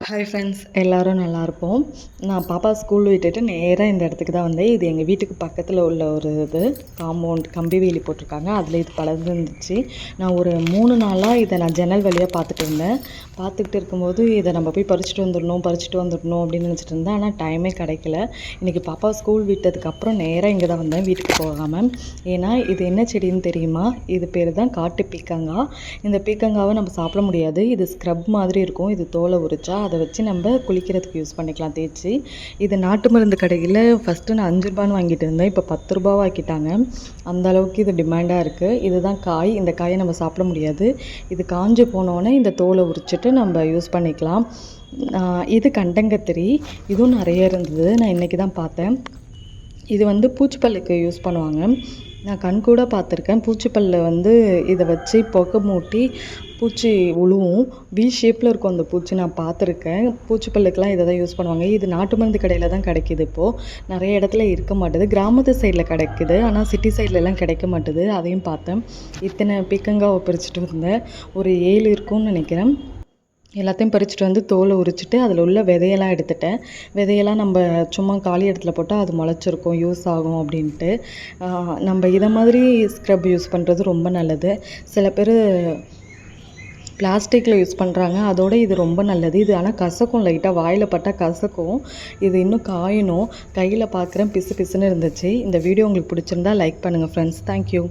Hi friends, எல்லோரும் நல்லாயிருப்போம். நான் பாப்பா ஸ்கூல் விட்டுட்டு நேராக இந்த இடத்துக்கு தான் வந்தேன். இது எங்கள் வீட்டுக்கு பக்கத்தில் உள்ள ஒரு காம்பவுண்ட் கம்பி வேலி போட்டிருக்காங்க. அதில் இது படர்ந்துருந்துச்சு. நான் ஒரு 3 நாளாக இதை நான் ஜன்னல் வழியாக பார்த்துட்டு இருந்தேன். பார்த்துக்கிட்டு இருக்கும்போது இதை நம்ம போய் பறிச்சுட்டு வந்துடணும் அப்படின்னு நினச்சிட்டு இருந்தேன். ஆனால் டைமே கிடைக்கல. இன்றைக்கி பாப்பா ஸ்கூல் விட்டதுக்கப்புறம் நேராக இங்கே தான் வந்தேன், வீட்டுக்கு போகாமல். ஏன்னா இது என்ன செடின்னு தெரியுமா? இது பேர் தான் காட்டு பீக்கங்காய். இந்த பீக்கங்காவை நம்ம சாப்பிட முடியாது. இது ஸ்க்ரப் மாதிரி இருக்கும். இது தோலை உரிச்சா அதை வச்சு நம்ம குளிக்கிறதுக்கு யூஸ் பண்ணிக்கலாம் தேய்ச்சி. இது நாட்டு மருந்து கடையில் ஃபஸ்ட்டு நான் 5 ரூபான்னு வாங்கிட்டு இருந்தேன். இப்போ 10 ரூபாவாக ஆக்கிட்டாங்க. அந்த அளவுக்கு இது டிமாண்டாக இருக்குது. இதுதான் காய். இந்த காயை நம்ம சாப்பிட முடியாது. இது காஞ்சு போனோடனே இந்த தோலை உரிச்சிட்டு நம்ம யூஸ் பண்ணிக்கலாம். இது கண்டங்கத்திரி. இதுவும் நிறைய இருந்தது. நான் இன்றைக்கி தான் பார்த்தேன். இது பூச்சிப்பல்லுக்கு யூஸ் பண்ணுவாங்க. நான் கண்கூட பார்த்துருக்கேன். பூச்சிப்பல்ல இதை வச்சு புகை மூட்டி பூச்சி உழுவும். ஷேப்பில் இருக்கும் அந்த பூச்சி, நான் பார்த்துருக்கேன். பூச்சிப்பல்லுக்கெலாம் இதை தான் யூஸ் பண்ணுவாங்க. இது நாட்டு மருந்து கடையில் தான் கிடைக்கிது. இப்போது நிறைய இடத்துல இருக்க மாட்டுது. கிராமத்து சைடில் கிடைக்குது, ஆனால் சிட்டி சைட்லலாம் கிடைக்க மாட்டுது. அதையும் பார்த்தேன். இத்தனை பீக்கங்காவை பறிச்சுட்டு வந்தேன். ஒரு 7 இருக்கும்னு நினைக்கிறேன். எல்லாத்தையும் பறிச்சுட்டு வந்து தோலை உரிச்சிட்டு அதில் உள்ள விதையெல்லாம் எடுத்துட்டேன். விதையெல்லாம் நம்ம சும்மா காலி இடத்துல போட்டால் அது முளைச்சிருக்கும், யூஸ் ஆகும் அப்படின்ட்டு. நம்ம இதை மாதிரி ஸ்க்ரப் யூஸ் பண்ணுறது ரொம்ப நல்லது. சில பேர் பிளாஸ்டிக்கில் யூஸ் பண்ணுறாங்க. அதோட இது ரொம்ப நல்லது. இது ஆனால் கசக்கும், லைட்டாக வாயில் பட்டால் கசக்கும். இது இன்னும் காயணும். கையில் பார்க்குறேன், பிசு பிசுன்னு இருந்துச்சு. இந்த வீடியோ உங்களுக்கு பிடிச்சிருந்தா லைக் பண்ணுங்கள் ஃப்ரெண்ட்ஸ். தேங்க்யூ.